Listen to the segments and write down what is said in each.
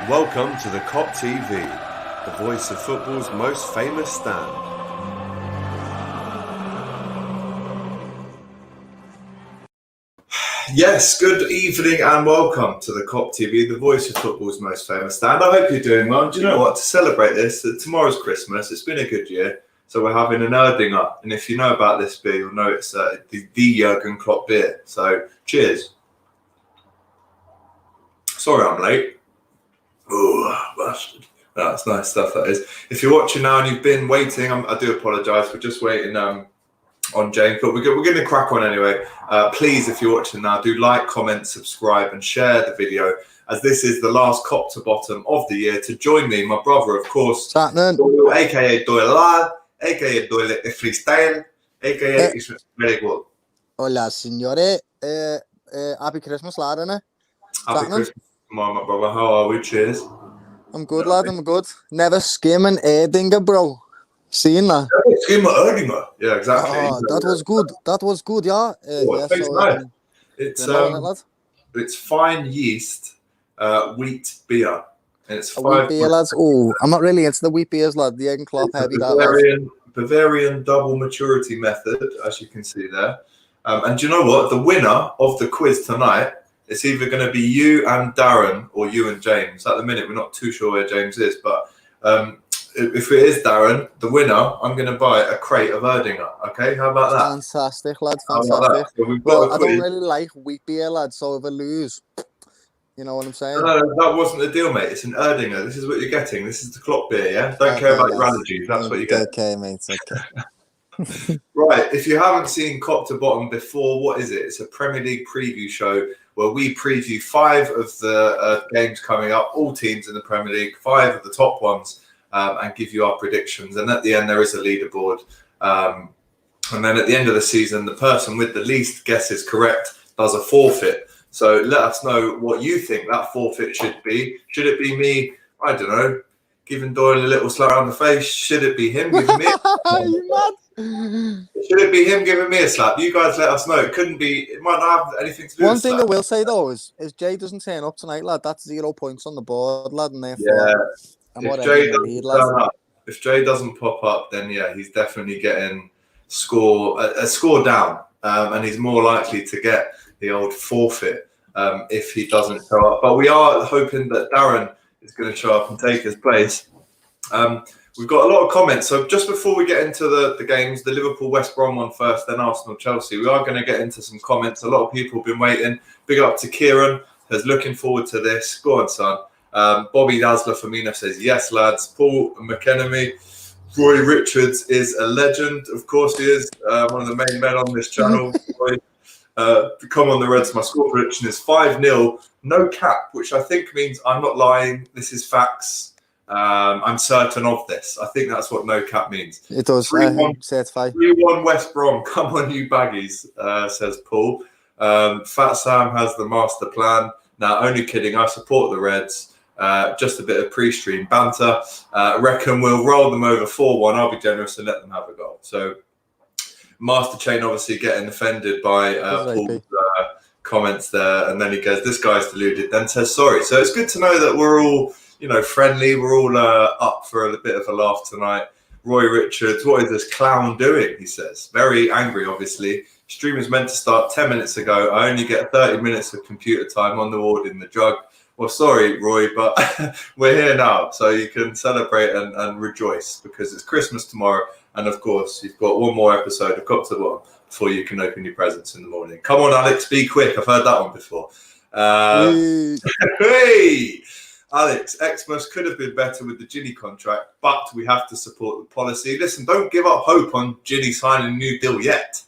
Welcome to the Kop TV, the voice of football's most famous stand. Yes, good evening and welcome to the Kop TV, the voice of football's most famous stand. I hope you're doing well. Do you know what? To celebrate this, tomorrow's Christmas. It's been a good year, so we're having an Erdinger. And if you know about this beer, you'll know it's the Jurgen Klopp beer. So cheers. Sorry I'm late. Oh, bastard. That's nice stuff, that is. If you're watching now and you've been waiting, I do apologise. We're just waiting on James, but we're going to crack on anyway. Please, if you're watching now, do like, comment, subscribe and share the video, as this is the last Kop To Bottom of the year. To join me, my brother, of course, Doyle, a.k.a. Doylad, a.k.a. Doyle Freestyle, a.k.a. It's very good. Hola, signore. Happy Christmas, lad, innit? Happy Christmas, my brother. How are we? Cheers. I'm good, lad. I'm good. Never skimming Erdinger, bro. Seen that? Skim Erdinger. Yeah, exactly. Oh, that was good. That was good, yeah. It's fine yeast, wheat beer. And it's wheat beer, lads. Oh, I'm not really into the wheat beers, lad. The Jurgen Klopp heavy, Bavarian double maturity method, as you can see there. And do you know what? The winner of the quiz tonight, it's either going to be you and Darren or you and James. At the minute, we're not too sure where James is, but if it is Darren, the winner, I'm going to buy a crate of Erdinger. Okay, how about that? Fantastic, lad. Fantastic. So well, I don't really like wheat beer, lad. So if I lose, you know what I'm saying? No, that wasn't the deal, mate. It's an Erdinger. This is what you're getting. This is the Klopp beer, yeah? Don't care about your allergies. That's what you get. Okay, mate. Okay. Right, if you haven't seen Kop To Bottom before, what is it? It's a Premier League preview show where we preview 5 of the games coming up, all teams in the Premier League, 5 of the top ones, and give you our predictions. And at the end, there is a leaderboard. And then at the end of the season, the person with the least guesses correct does a forfeit. So let us know what you think that forfeit should be. Should it be me, I don't know, giving Doyle a little slap on the face? Should it be him giving me You mad? Should it be him giving me a slap? You guys let us know. It couldn't be. It might not have anything to do with One thing I will say, though, is Jay doesn't turn up tonight, lad. That's 0 points on the board, lad. And therefore, if Jay doesn't pop up, then yeah, he's definitely getting a score down. And he's more likely to get the old forfeit if he doesn't show up. But we are hoping that Darren is going to show up and take his place. We've got a lot of comments. So just before we get into the games, the Liverpool-West Brom one first, then Arsenal-Chelsea, we are going to get into some comments. A lot of people have been waiting. Big up to Kieran, who's looking forward to this. Go on, son. Bobby Dazzler Firmino says, yes, lads. Paul McEnemy. Roy Richards is a legend. Of course he is. One of the main men on this channel. Come on the Reds. My score prediction is 5-0. No cap, which I think means I'm not lying. This is facts. I'm certain of this. I think that's what no cap means. It does. 3-1 West Brom. Come on, you baggies, says Paul. Fat Sam has the master plan. Now, only kidding. I support the Reds. Just a bit of pre-stream banter. Reckon we'll roll them over 4-1. I'll be generous and let them have a goal. So, Master Chain obviously getting offended by Paul's comments there, and then he goes, "This guy's deluded." Then says sorry. So it's good to know that we're all, friendly. We're all up for a bit of a laugh tonight. Roy Richards, what is this clown doing? He says, very angry, obviously. Stream was meant to start 10 minutes ago. I only get 30 minutes of computer time on the ward in the drug. Well, sorry, Roy, but we're here now. So you can celebrate and rejoice because it's Christmas tomorrow. And of course, you've got one more episode of Kop To Bottom before you can open your presents in the morning. Come on, Alex, be quick. I've heard that one before. Hey! Alex, Xmas could have been better with the Ginny contract, but we have to support the policy. Listen, don't give up hope on Ginny signing a new deal yet.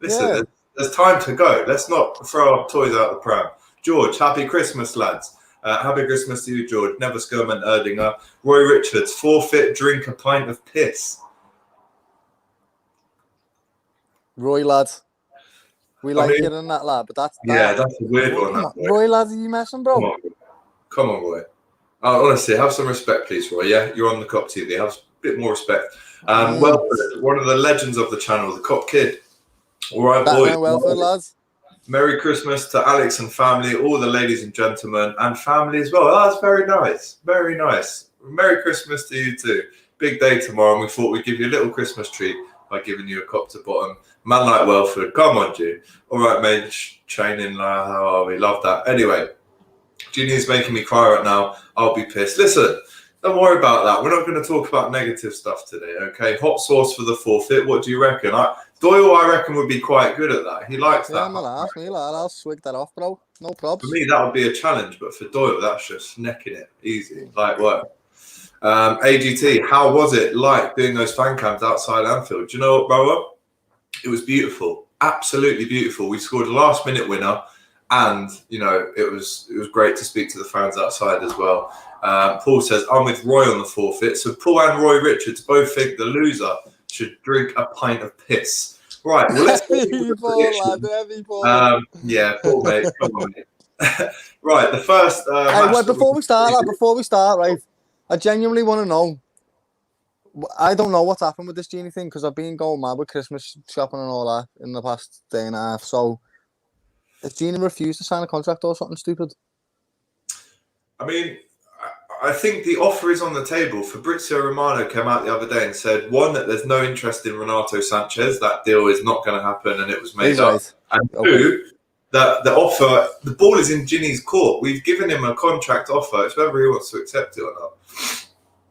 Listen, there's time to go. Let's not throw our toys out the pram. George, happy Christmas, lads. Happy Christmas to you, George. Never Skirman Erdinger. Roy Richards, forfeit, drink a pint of piss. Roy, lads. We hearing that, lad, but that's a weird one. Roy, lads, are you messing, bro? Come on, Roy. Honestly, have some respect, please, Roy. Yeah, you're on the Kop TV. Have a bit more respect. Well, one of the legends of the channel, the Kop Kid. All right, boy. Welford, lads. Merry Christmas to Alex and family, all the ladies and gentlemen, and family as well. Oh, that's very nice. Very nice. Merry Christmas to you too. Big day tomorrow, and we thought we'd give you a little Christmas treat by giving you a Kop To Bottom. Man like Welford, come on, G. All right, mate, training, how are we? Love that. Anyway, Ginny's making me cry right now. I'll be pissed. Listen, don't worry about that. We're not going to talk about negative stuff today, okay? Hot sauce for the forfeit. What do you reckon? Doyle, I reckon, would be quite good at that. He likes that. Yeah, I'll swig that off, bro. No probs. For me, that would be a challenge, but for Doyle, that's just necking it. Easy. Like what? AGT, how was it like doing those fan cams outside Anfield? Do you know what, brother? It was beautiful. Absolutely beautiful. We scored a last-minute winner, and, you know, it was great to speak to the fans outside as well. Paul says, I'm with Roy on the forfeit. So Paul and Roy Richards both think the loser should drink a pint of piss. Right, well, let's heavy ball. Yeah, Paul, mate. Come on, mate. Right, the first hey, before we start, right, I genuinely want to know. I don't know what's happened with this Genie thing, because I've been going mad with Christmas shopping and all that in the past day and a half. So, has Genie refused to sign a contract or something stupid? I mean, I think the offer is on the table. Fabrizio Romano came out the other day and said, one, that there's no interest in Renato Sanchez. That deal is not going to happen, and it was made up. Right. And two, that the offer, the ball is in Ginny's court. We've given him a contract offer. It's whether he wants to accept it or not.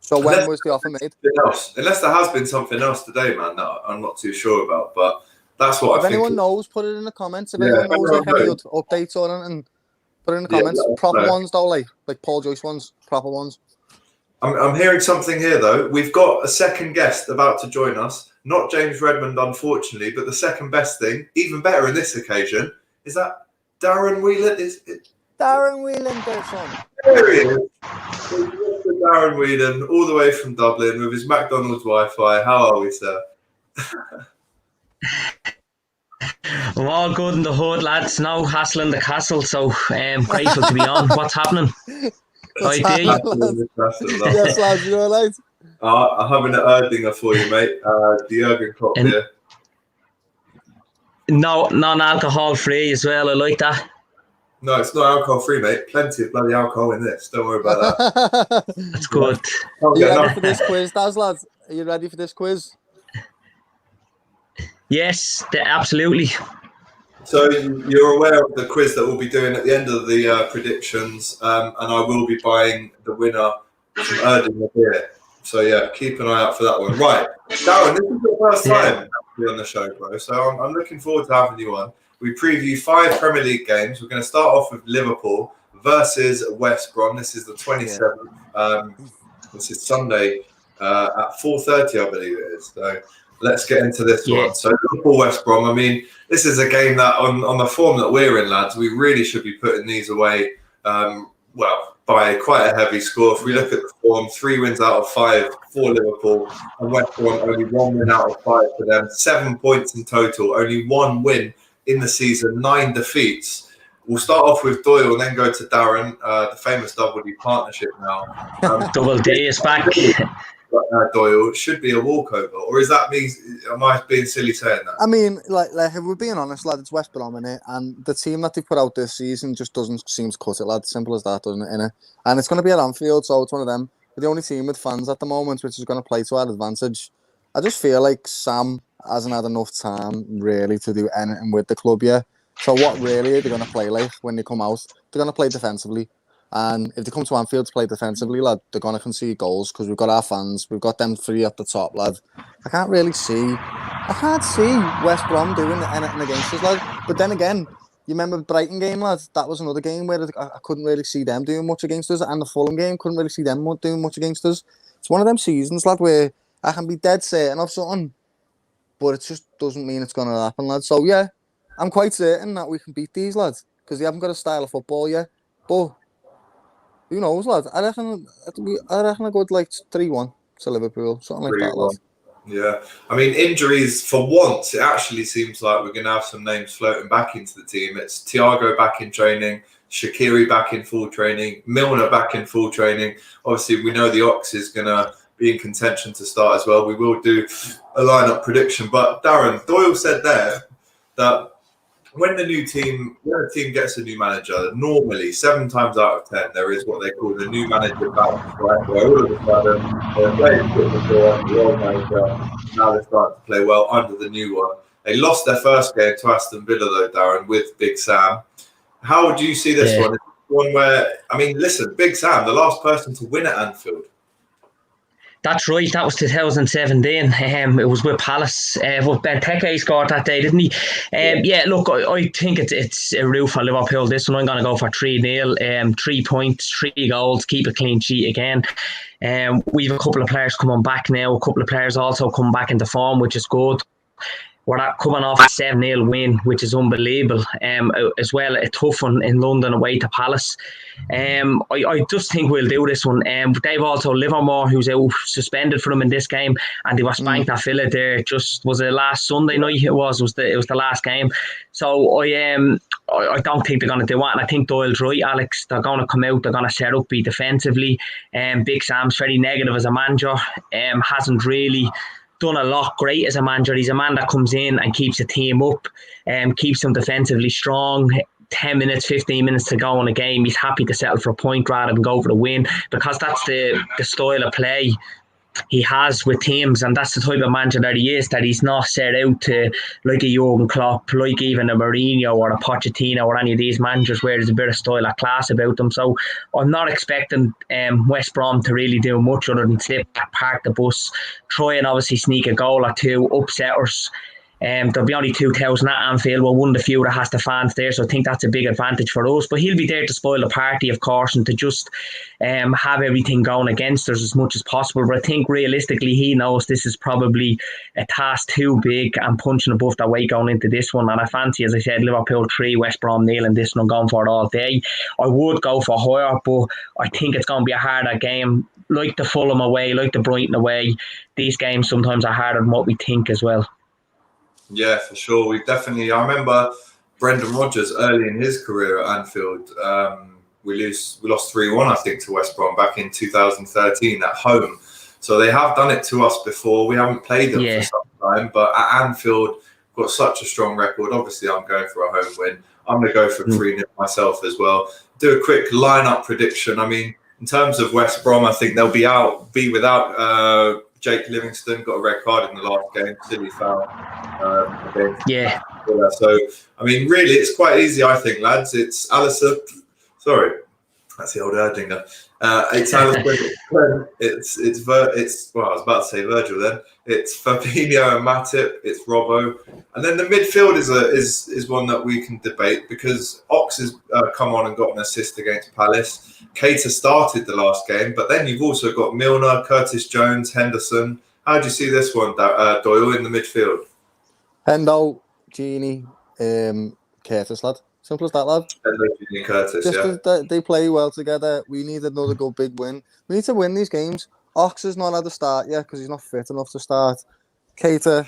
So when was the offer made? Unless there has been something else today, man, that I'm not too sure about. But that's what I think. If anyone knows, put it in the comments. If anyone knows like any updates on it, and put it in the comments. Proper ones though, like Paul Joyce ones, proper ones. I'm hearing something here though. We've got a second guest about to join us. Not James Redmond, unfortunately, but the second best thing, even better in this occasion, is that Darren Whelan. Darren Whelan, son. There he is. Darren Whelan, all the way from Dublin with his McDonald's Wi-Fi. How are we, sir? We're all good in the hood, lads. No hassling the castle, so grateful to be on. What's happening? Yes, lads, you all right? I have an Erdinger for you, mate. The Jurgen Klopp here. No, non-alcohol free as well. I like that. No, it's not alcohol free, mate. Plenty of bloody alcohol in this. Don't worry about that. That's good. Are you ready for this quiz, Daz, lads? Are you ready for this quiz? Yes, absolutely. So you're aware of the quiz that we'll be doing at the end of the predictions, and I will be buying the winner some Erdinger beer. So yeah, keep an eye out for that one. Right, Darren, this is your first time on the show, bro. So I'm looking forward to having you on. We preview 5 Premier League games. We're going to start off with Liverpool versus West Brom. This is the 27th. This is Sunday at 4:30, I believe it is. So let's get into this one. So Liverpool West Brom. I mean, this is a game that on the form that we're in, lads, we really should be putting these away. By quite a heavy score. If we look at the form, 3 wins out of 5 for Liverpool, and West Brom only 1 win out of 5 for them. 7 points in total. Only 1 win in the season, 9 defeats. We'll start off with Doyle and then go to Darren, the famous Double D partnership now. Double D is back. Doyle, should be a walkover, or is that me? Am I being silly saying that? I mean, like if we're being honest, lad, it's West Brom in it, and the team that they put out this season just doesn't seem to cut it, lad. Simple as that, doesn't it? Innit? And it's going to be at Anfield, so it's one of them. We're the only team with fans at the moment, which is going to play to our advantage. I just feel like Sam hasn't had enough time really to do anything with the club yet. So what really are they going to play like when they come out? They're going to play defensively. And if they come to Anfield to play defensively, lad, they're going to concede goals because we've got our fans. We've got them 3 at the top, lad. I can't see West Brom doing anything against us, lad. But then again, you remember the Brighton game, lad? That was another game where I couldn't really see them doing much against us. And the Fulham game, couldn't really see them doing much against us. It's one of them seasons, lad, where I can be dead certain of something, but it just doesn't mean it's going to happen, lad. So, yeah, I'm quite certain that we can beat these, lads, because they haven't got a style of football yet. But who knows, lad? I reckon a good, like, 3-1 to Liverpool, something like that, lad. Yeah. I mean, injuries, for once, it actually seems like we're going to have some names floating back into the team. It's Thiago back in training, Shaqiri back in full training, Milner back in full training. Obviously, we know the Ox is going to be in contention to start as well. We will do a lineup prediction. But Darren, Doyle said there that when a team gets a new manager, normally 7 times out of 10 there is what they call the new manager bounce, right? Where all of a sudden they're playing shit before under the old manager, now they're starting to play well under the new one. They lost their first game to Aston Villa though, Darren, with Big Sam. How would you see this one? One where, I mean, listen, Big Sam, the last person to win at Anfield. That's right. That was 2017. It was with Palace. Benteke scored that day, didn't he? Yeah. Look, I think it's a roof for Liverpool. This one, I'm going to go for 3-0. 3 points, 3 goals, keep a clean sheet again. We have a couple of players coming back now. A couple of players also come back into form, which is good. We're coming off a 7-0 win, which is unbelievable. As well, a tough one in London away to Palace. I just think we'll do this one. They've also Livermore, who's out suspended for them in this game, and they were spanked at Villa there. Was it last Sunday night? It was the last game. So I don't think they're going to do it. And I think Doyle's right, Alex. They're going to come out. They're going to set up, be defensively. Big Sam's very negative as a manager. Hasn't really done a lot great as a manager. He's a man that comes in and keeps the team up, keeps them defensively strong. 10 minutes, 15 minutes to go in a game, he's happy to settle for a point rather than go for the win, because that's the style of play he has with teams, and that's the type of manager that he is, that he's not set out to, like a Jurgen Klopp, like even a Mourinho or a Pochettino or any of these managers where there's a bit of style of class about them. So I'm not expecting West Brom to really do much other than sit back, park the bus, try and obviously sneak a goal or two, upset us. There'll be only 2,000 at Anfield. We're one of the few that has the fans there, so I think that's a big advantage for us. But he'll be there to spoil the party, of course, and to just have everything going against us as much as possible. But I think realistically, he knows this is probably a task too big and punching above their weight going into this one. And I fancy, as I said, Liverpool 3, West Brom 0 in this one. I'm going for it all day. I would go for higher, but I think it's going to be a harder game. Like the Fulham away, like the Brighton away, these games sometimes are harder than what we think as well. Yeah, for sure. I remember Brendan Rodgers early in his career at Anfield. We lost 3-1, I think, to West Brom back in 2013 at home. So they have done it to us before. We haven't played them for some time, but at Anfield, got such a strong record. Obviously, I'm going for a home win. I'm going to go for 3-0 myself as well. Do a quick lineup prediction. I mean, in terms of West Brom, I think they'll be without Jake Livingston, got a red card in the last game, silly foul. So, I mean, really, it's quite easy, I think, lads. It's Alisson. Sorry, that's the old Erdinger. It's Alisson. It's well, I was about to say Virgil then. It's Fabinho and Matip. It's Robbo, and then the midfield is one that we can debate, because Ox has come on and got an assist against Palace. Keita started the last game, but then you've also got Milner, Curtis Jones, Henderson. How do you see this one, Doyle, in the midfield? Hendo, Gini, Curtis, lad. Simple as that, lad. Hendo, Gini, Curtis, just they play well together. We need another good big win. We need to win these games. Ox has not had a start yet because he's not fit enough to start. Keita,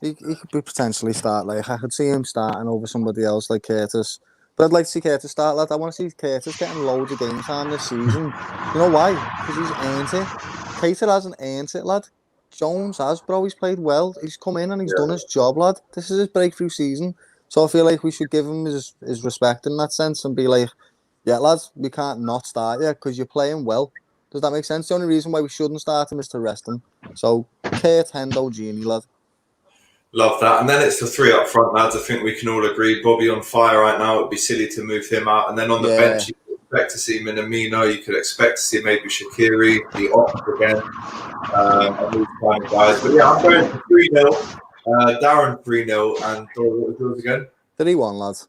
he could potentially start. Like, I could see him starting over somebody else like Curtis. But I'd like to see Curtis start, lad. I want to see Curtis getting loads of game time this season. You know why? Because he's earned it. Keita hasn't earned it, lad. Jones has, bro. He's played well. He's come in and he's done his job, lad. This is his breakthrough season. So I feel like we should give him his respect in that sense and be like, yeah, lads, we can't not start you because you're playing well. Does that make sense? The only reason why we shouldn't start him is to rest him. So, Kurt, Hendo, Gini, lad. Love that. And then it's the 3 up front, lads. I think we can all agree. Bobby on fire right now. It would be silly to move him out. And then on the bench, you could expect to see Minamino. You could expect to see maybe Shaqiri, the Ox again, and these kind of guys. But yeah, I'm going for 3-0. Darren 3-0. And Doyle, what was yours again? 3-1, lads.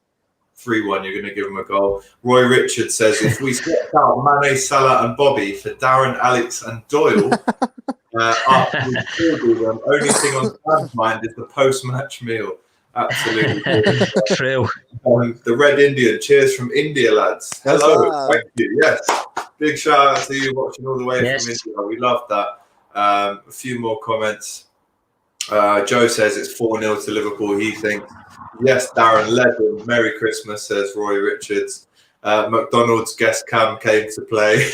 3-1, you're going to give him a goal. Roy Richard says, if we swap out Mane, Salah and Bobby for Darren, Alex and Doyle, after we still do them, only thing on Sam's mind is the post-match meal. Absolutely. True. The Red Indian, cheers from India, lads. Hello, thank you. Yes, big shout out to you watching all the way from India. We love that. A few more comments. Joe says it's 4-0 to Liverpool. He thinks, yes, Darren Legend. Merry Christmas, says Roy Richards. McDonald's guest Cam came to play.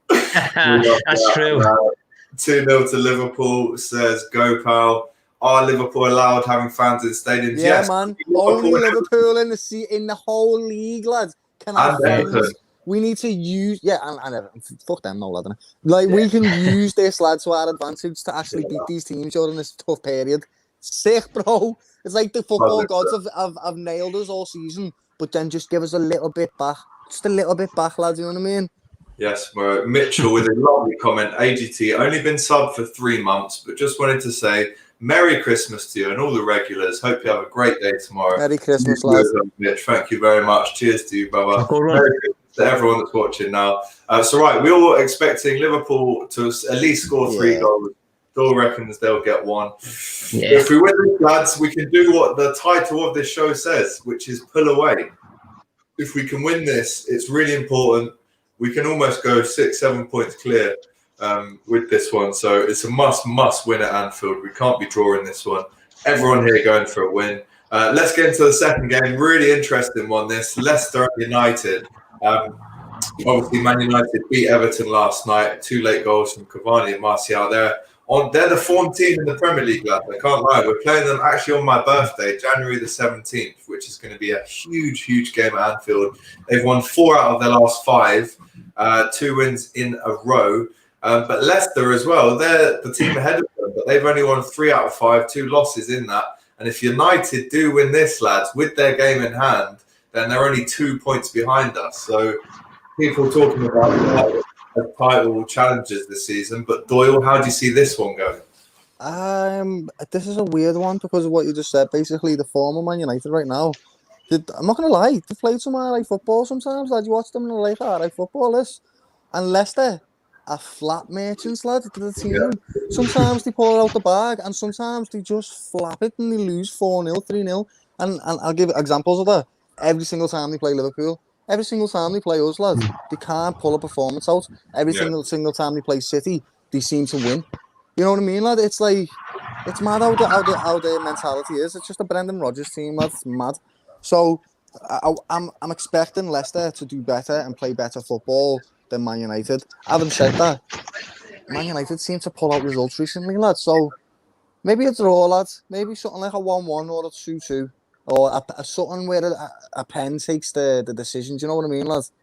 That's true. 2-0 to Liverpool, says Gopal. Are Liverpool allowed having fans in stadiums? Yeah, Yes. man. Only Liverpool in the whole league, lads, can have fans. We need to use and fuck them, no lad. Like we can use this, lads, to our advantage to actually beat these teams during this tough period. Sick, bro. It's like the football gods have nailed us all season, but then just give us a little bit back. Just a little bit back, lads, you know what I mean? Yes, Mitchell with a lovely comment. AGT, only been subbed for 3 months, but just wanted to say Merry Christmas to you and all the regulars. Hope you have a great day tomorrow. Merry Christmas, lads. Mitch, thank you very much. Cheers to you, brother. Merry Christmas to everyone that's watching now. So, right, we're all expecting Liverpool to at least score 3 goals. Doyle reckons they'll get 1. Yeah. If we win this, lads, we can do what the title of this show says, which is pull away. If we can win this, it's really important. We can almost go 6-7 points clear with this one. So it's a must win at Anfield. We can't be drawing this one. Everyone here going for a win. Let's get into the second game. Really interesting one, this. Leicester United. Obviously, Man United beat Everton last night. 2 late goals from Cavani and Martial. They're the form team in the Premier League, lads. I can't lie. We're playing them actually on my birthday, January the 17th, which is going to be a huge game at Anfield. They've won 4 out of their last 5, 2 wins in a row. But Leicester as well, they're the team ahead of them, but they've only won 3 out of 5, 2 losses in that. And if United do win this, lads, with their game in hand, then they're only 2 points behind us. So people talking about title challenges this season, but Doyle, how do you see this one going? This is a weird one because of what you just said. Basically, the form of Man United right now. I'm not gonna lie, they played some alright football sometimes, lad. You watch them and they're like alright footballers. And Leicester are flat merchants, lad, to the team. Yeah. Sometimes they pull it out the bag, and sometimes they just flap it and they lose 4-0, 3-0. And I'll give examples of that. Every single time they play Liverpool. Every single time they play us, lads, they can't pull a performance out. Every single time they play City, they seem to win. You know what I mean, lad? It's like, it's mad how their mentality is. It's just a Brendan Rodgers team, lad. It's mad. So I'm expecting Leicester to do better and play better football than Man United. Having said that, Man United seem to pull out results recently, lad. So maybe a draw, lads. Maybe something like a 1-1 or a 2-2. Or a something where a pen takes the decision. Do you know what I mean, lads?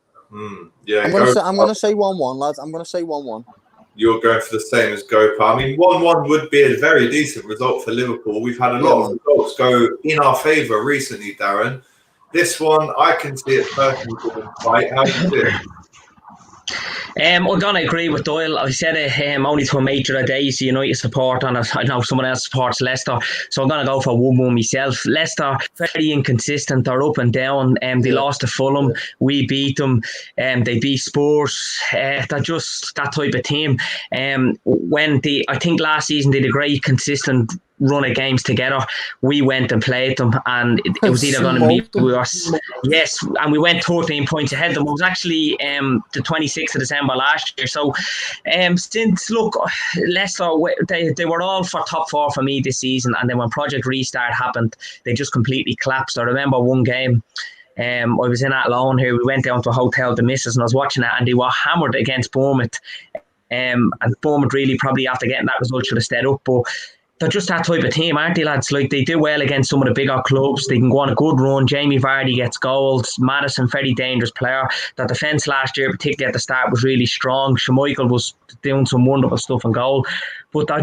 Yeah. I'm gonna say 1-1, lads. I'm gonna say 1-1. You're going for the same as Gopa. I mean, 1-1 would be a very decent result for Liverpool. We've had a lot of results go in our favour recently, Darren. This one, I can see it personally being fight. How do you see it? I'm going to agree with Doyle. I said it only to a mate the other day. He's a United supporter, and I know someone else supports Leicester, so I'm going to go for 1-1 myself. Leicester, very inconsistent. They're up and down. They lost to Fulham. We beat them. They beat Spurs. They're just that type of team. I think last season they did a great consistent run of games together. We went and played them, and it was either going to be with us. Yes, and we went 13 points ahead of them. It was actually the 26th of December last year. So since, look, Leicester, they were all for top 4 for me this season, and then when Project Restart happened, they just completely collapsed. I remember one game, I was in Athlone here. We went down to a hotel with the missus, and I was watching it, and they were hammered against Bournemouth. And Bournemouth really, probably after getting that result, should have stayed up, but they're just that type of team, aren't they, lads? Like, they do well against some of the bigger clubs. They can go on a good run. Jamie Vardy gets goals. Maddison, very dangerous player. Their defence last year, particularly at the start, was really strong. Schmeichel was doing some wonderful stuff in goal. But I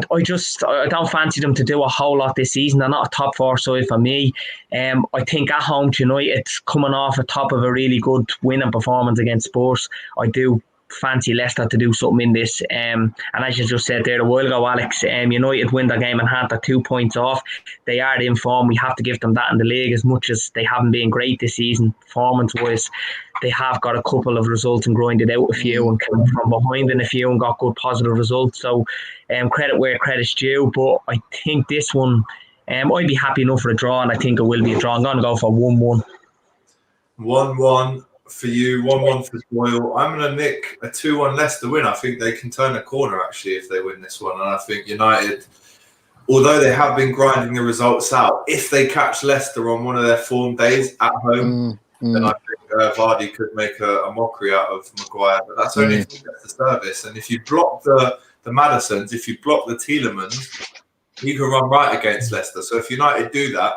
don't fancy them to do a whole lot this season. They're not a top 4 side for me. I think at home tonight, it's coming off the top of a really good winning performance against Spurs. I do fancy Leicester to do something in this, and as you just said there a while ago, Alex, United win their game in hand. They're 2 points off. They are in form. We have to give them that in the league, as much as they haven't been great this season performance wise. They have got a couple of results and grinded out a few and come from behind in a few and got good positive results. So credit where credit's due, but I think this one, I'd be happy enough for a draw, and I think it will be a draw. I'm going to go for 1-1. 1-1 for you, 1-1 for Doyle. I'm going to nick a 2-1 Leicester win. I think they can turn a corner, actually, if they win this one. And I think United, although they have been grinding the results out, if they catch Leicester on one of their form days at home, then I think Vardy could make a mockery out of Maguire. But that's only if he gets the service. And if you block the Maddisons, if you block the Tielemans, you can run right against Leicester. So if United do that,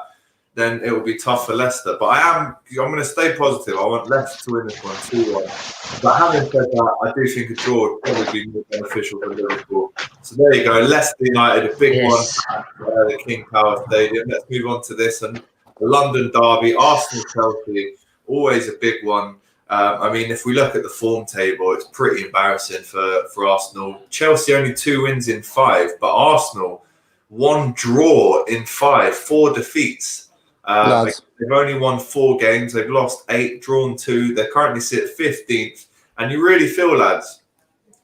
then it will be tough for Leicester. But I'm going to stay positive. I want Leicester to win this one 2-1. But having said that, I do think a draw would probably be more beneficial for Liverpool. So there you go, Leicester United, a big one at the King Power Stadium. Let's move on to this, and the London derby, Arsenal-Chelsea, always a big one. I mean, if we look at the form table, it's pretty embarrassing for Arsenal. Chelsea only 2 wins in 5, but Arsenal 1 draw in 5, 4 defeats. They've only won 4 games. They've lost 8, drawn 2. They currently sit 15th. And you really feel, lads,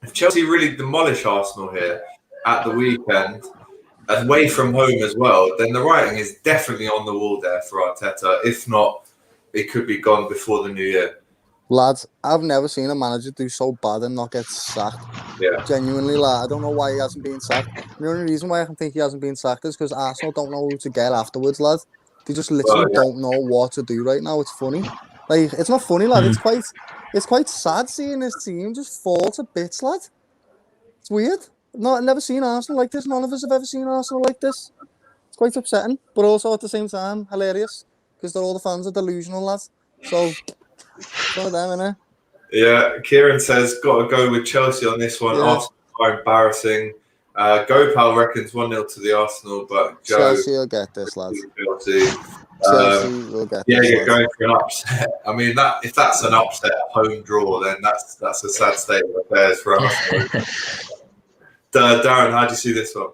if Chelsea really demolish Arsenal here at the weekend, away from home as well, then the writing is definitely on the wall there for Arteta. If not, it could be gone before the new year. Lads, I've never seen a manager do so bad and not get sacked. Yeah. Genuinely, lad. I don't know why he hasn't been sacked. The only reason why I can think he hasn't been sacked is because Arsenal don't know who to get afterwards, lad. They just literally don't know what to do right now. It's funny. Like, it's not funny, lad. It's quite sad seeing this team just fall to bits, lad. It's weird. I've never seen Arsenal like this. None of us have ever seen Arsenal like this. It's quite upsetting, but also at the same time hilarious because all the fans are delusional, lads. So, one of them, innit? Yeah, Kieran says, got to go with Chelsea on this one. Yeah. Arsenal are embarrassing. Gopal reckons 1-0 to the Arsenal, but Chelsea will get this, lads. Chelsea will get this. Yeah, you're going for an upset. I mean, if that's an upset home draw, then that's a sad state of affairs for Arsenal. Darren, how do you see this one?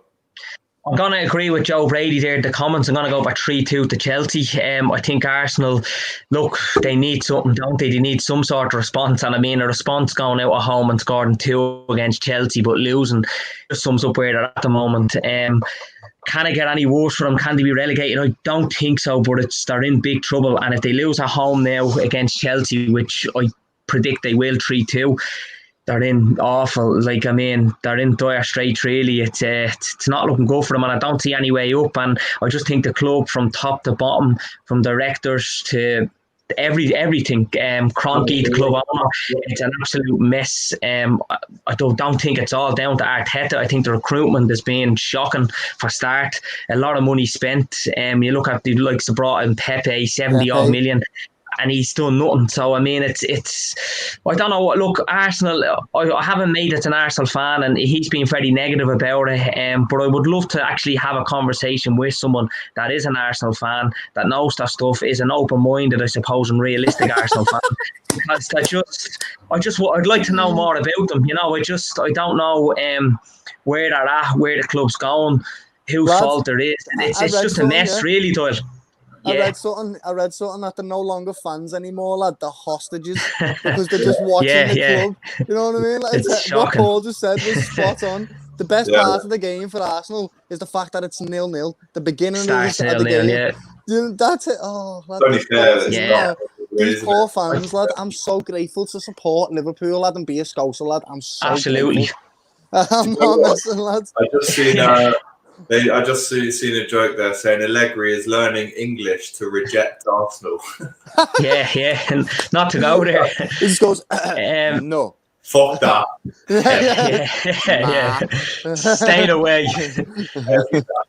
I'm going to agree with Joe Brady there. The comments, I'm going to go by 3-2 to Chelsea. I think Arsenal, look, they need something, don't they? They need some sort of response. And I mean, a response going out at home and scoring 2 against Chelsea, but losing just sums up where they're at the moment. Can it get any worse for them? Can they be relegated? I don't think so, but they're in big trouble. And if they lose at home now against Chelsea, which I predict they will 3-2, they're in awful. Like, I mean, they're in dire straits, really. It's not looking good for them, and I don't see any way up. And I just think the club, from top to bottom, from directors to everything, Kroenke, the club owner, it's an absolute mess. I don't think it's all down to Arteta. I think the recruitment has been shocking for start. A lot of money spent. You look at the likes of brought in Pepe, 70-odd million. And he's done nothing. So, I mean, it's I don't know. Look, Arsenal, I haven't made it an Arsenal fan, and he's been very negative about it. But I would love to actually have a conversation with someone that is an Arsenal fan, that knows that stuff, is an open-minded, I suppose, and realistic Arsenal fan. Because I'd like to know more about them. You know, I don't know where they're at, where the club's going, whose fault it is. And it's just a mess, really, Doyle. I read something that they're no longer fans anymore, lad. They're hostages because they're just watching the club. You know what I mean? Like, what Paul just said was spot on. The best part of the game for Arsenal is the fact that it's 0-0. The beginning of the game. Yeah. That's it. Oh, lad, these poor fans, lad. I'm so grateful to support Liverpool, lad, and be a Scouser, lad. I'm so absolutely. I'm not messing, lads. I just seen a joke there saying Allegri is learning English to reject Arsenal. yeah, and not to go there. He just goes, no. Fuck that. Yeah. Staying away.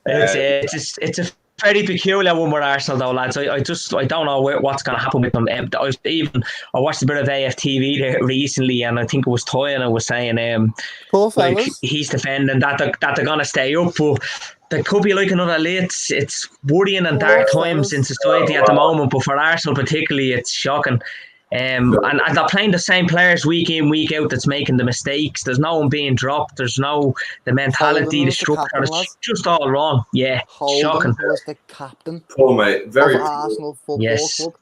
It's a very peculiar one with Arsenal, though, lads. I don't know what's going to happen with them. I watched a bit of AFTV there recently, and I think it was Toy, and I was saying, like, he's defending that they're going to stay up, but there could be like another late. It's worrying and dark times in society at the moment, but for Arsenal particularly, it's shocking. And they're playing the same players week in, week out that's making the mistakes. There's no one being dropped. There's no the mentality, the structure. It's just all wrong. Yeah, shocking. Was the captain. Poor mate, very of Arsenal Football Club.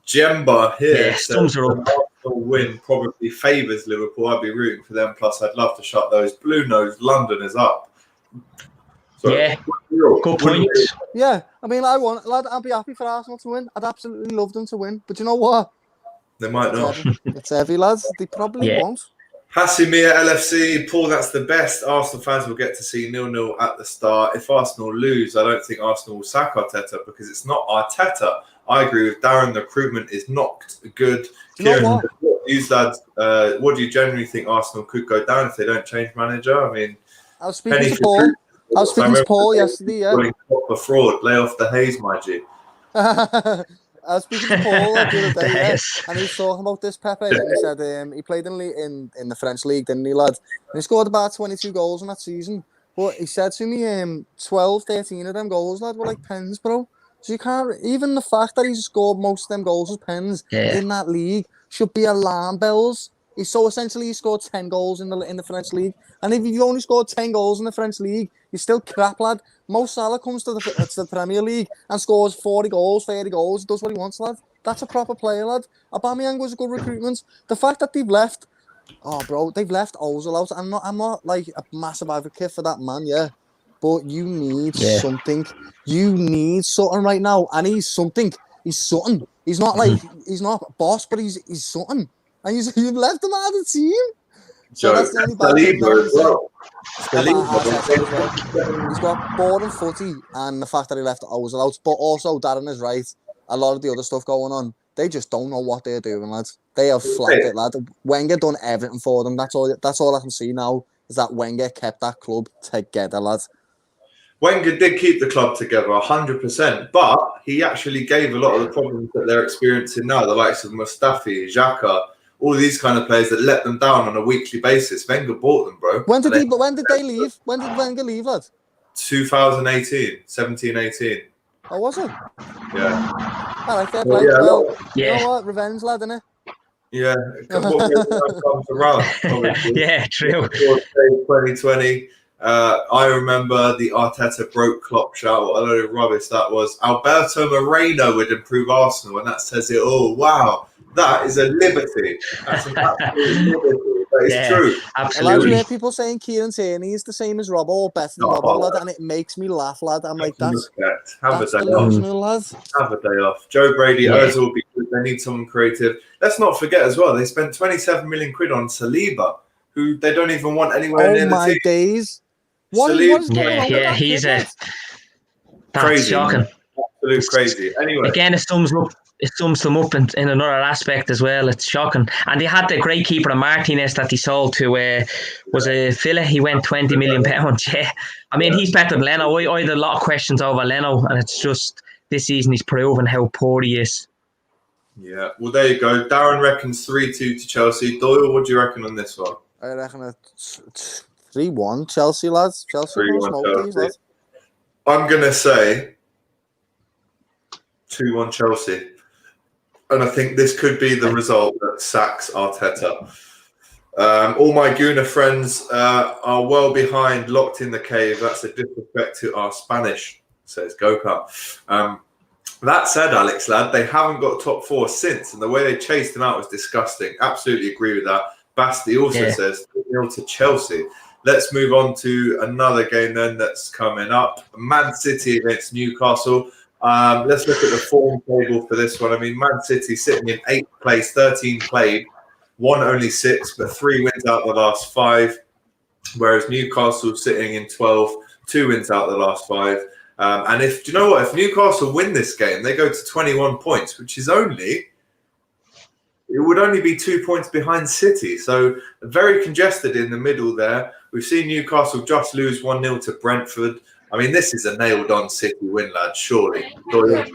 Jemba here sums her up. Arsenal win probably favours Liverpool. I'd be rooting for them. Plus, I'd love to shut those blue nose Londoners up. So, yeah, good point. Yeah, I mean, I'd be happy for Arsenal to win. I'd absolutely love them to win. But you know what? They might not. It's heavy, lads. They probably won't. Hassimir LFC, Paul, that's the best. Arsenal fans will get to see 0-0 at the start. If Arsenal lose, I don't think Arsenal will sack Arteta because it's not Arteta. I agree with Darren. The recruitment is not good. Kieran, what do you generally think Arsenal could go down if they don't change manager? I mean, I was speaking to Paul. I was speaking to Paul yesterday, yeah. Kop a fraud, lay off the haze, my G. I was speaking to Paul the other day, yeah, Yes. and he was talking about this Pepe, and he said he played in the French league, didn't he, lad? And he scored about 22 goals in that season. But he said to me, 12, 13 of them goals, lad, were like pens, bro. So you can't, even the fact that he's scored most of them goals as pens in that league should be alarm bells. So essentially he scored 10 goals in the French league. And if you only scored 10 goals in the French league, you're still crap, lad. Mo Salah comes to the Premier League and scores 40 goals, 30 goals, does what he wants, lad. That's a proper player, lad. Aubameyang was a good recruitment. The fact that they've left, they've left Ozil out. I'm not like a massive advocate for that man, yeah. But you need something. You need something right now. And he's something. He's something. He's not like, he's not boss, but he's something. And you've left him out of the team. So that's the only bad thing that he's got bored and footy, and the fact that he left Ozil out. But also, Darren is right. A lot of the other stuff going on, they just don't know what they're doing, lads. They have flagged it, lad. Wenger done everything for them. That's all I can see now, is that Wenger kept that club together, lad. Wenger did keep the club together 100%, but he actually gave a lot of the problems that they're experiencing now, the likes of Mustafi, Xhaka, all these kind of players that let them down on a weekly basis. Wenger bought them, bro. When did they leave? When did Wenger leave, lad? 2018, 17-18. Oh, was it? Yeah. All right, fair play. Well, you know what? Revenge, lad, innit? Yeah. What comes around, obviously. Yeah, true. 2020. I remember the Arteta broke Klopp shout. What a load of rubbish that was. Alberto Moreno would improve Arsenal, and that says it all. Wow. That is a liberty. That's an absolute liberty. That is true. Absolutely. I hear people saying Kieran Tierney is the same as Robbo or better than Robbo, lad, and it makes me laugh, lad. I'm like, that's delusional, lad. Have a day off. Joe Brady, Ozil will be good. They need someone creative. Let's not forget as well, they spent 27 million quid on Saliba, who they don't even want anywhere near the team. Oh my days. What is going on with that he's kid, that's crazy. Shocking. Absolute crazy. Anyway. Again, it sums them up in another aspect as well. It's shocking. And they had the great keeper Martinez that they sold to was a Villa. He went £20 million. Yeah. I mean, he's better than Leno. I had a lot of questions over Leno, and it's just this season he's proven how poor he is. Yeah. Well, there you go. Darren reckons 3-2 to Chelsea. Doyle, what do you reckon on this one? I reckon it's 3-1 Chelsea, lads. Chelsea. Lads. I'm going to say 2-1 Chelsea. And I think this could be the result that sacks Arteta. All my Gooner friends are well behind, locked in the cave. That's a disrespect to our Spanish, says Goka. That said, Alex, lad, they haven't got top four since, and the way they chased them out was disgusting. Absolutely agree with that. Basti also says 2-0 to Chelsea. Let's move on to another game then that's coming up. Man City against Newcastle. Let's look at the form table for this one. I mean, Man City sitting in 8th place, 13 played, won only 6, but 3 wins out of the last 5. Whereas Newcastle sitting in 12, 2 wins out of the last 5. And do you know what? If Newcastle win this game, they go to 21 points, which is it would only be 2 points behind City. So very congested in the middle there. We've seen Newcastle just lose 1-0 to Brentford. I mean, this is a nailed-on City win, lad, surely. Yeah,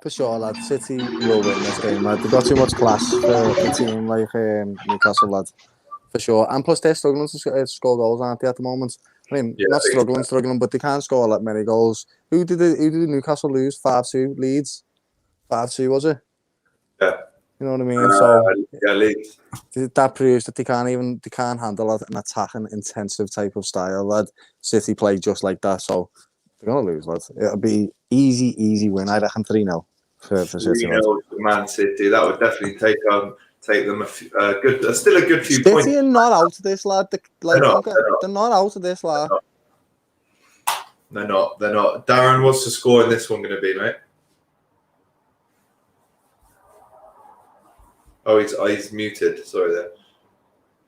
for sure, lad. City will win this game, lad. They've got too much class for a team like Newcastle, lad. For sure. And plus, they're struggling to score goals, aren't they, at the moment? I mean, not struggling, but they can't score that many goals. Who did Newcastle lose? 5-2 Leeds? 5-2, was it? Yeah. You know what I mean? So Leeds. That proves that they can't handle an attacking, intensive type of style, lad. City play just like that, so they're gonna lose, lad. It'll be easy win. I reckon 3-0 for City. 3-0 to Man City. That would definitely take them still a good few City points. City are not out of this, lad. They're not out of this, lad. They're not. Darren, what's the score in this one going to be, mate? Oh, he's muted. Sorry there.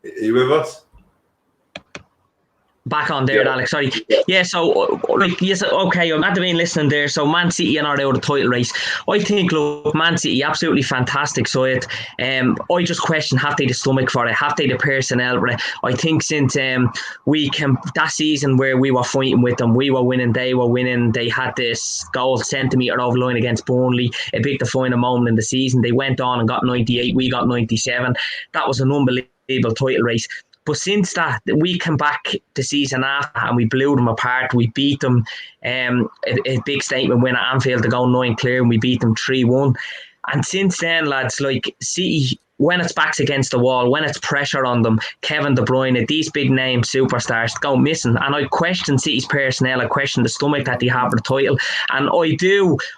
Are you with us? Back on there, Alex. Sorry. Yeah, so, yes, okay, I'm at the main listening there. So, Man City are not out of the title race. I think, look, Man City, absolutely fantastic side. I just question, have they the stomach for it? Have they the personnel for it? I think since that season where we were fighting with them, we were winning, they were winning. They had this goal centimetre over line against Burnley, a big defining moment in the season. They went on and got 98, we got 97. That was an unbelievable title race. But since that, we came back the season after and we blew them apart. We beat them, a big statement win at Anfield to go 9 clear, and we beat them 3-1. And since then, lads, like City, when it's backs against the wall, when it's pressure on them, Kevin De Bruyne, these big name superstars go missing. And I question City's personnel. I question the stomach that they have for the title. And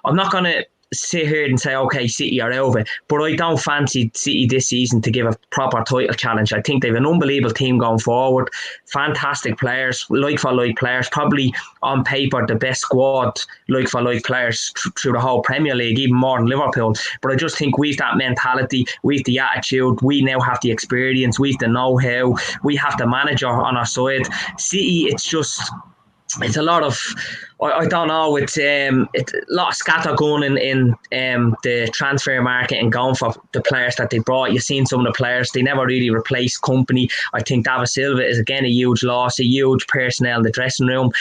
I'm not going to sit here and say, okay, City are over, but I don't fancy City this season to give a proper title challenge. I think they have an unbelievable team going forward, fantastic players, like for like players, probably on paper the best squad, like for like players through the whole Premier League, even more than Liverpool. But I just think we've that mentality, we've the attitude, we now have the experience, we've the know-how, we have the manager on our side. City, it's a lot of, I don't know, it's a lot of scattergun in the transfer market and going for the players that they brought. You've seen some of the players, they never really replaced company. I think David Silva is again a huge loss, a huge personnel in the dressing room.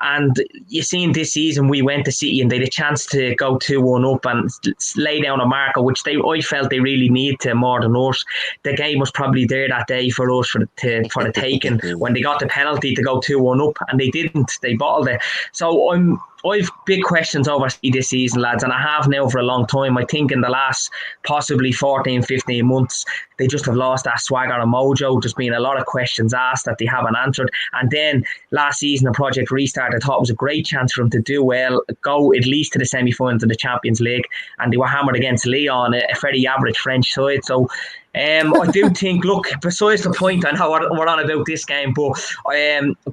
And you've seen this season, we went to City and they had a chance to go 2-1 up and lay down a marker, which I felt they really need to more than us. The game was probably there that day for us for the taking when they got the penalty to go 2-1 up, and they didn't. They bottled it. So I've big questions over City this season, lads, and I have now for a long time. I think in the last possibly 14, 15 months, they just have lost that swagger and mojo. There's been a lot of questions asked that they haven't answered. And then last season, the Project Restart, I thought it was a great chance for them to do well, go at least to the semi-finals of the Champions League, and they were hammered against Lyon, a very average French side. So I do think, look, besides the point, I know we're on about this game, but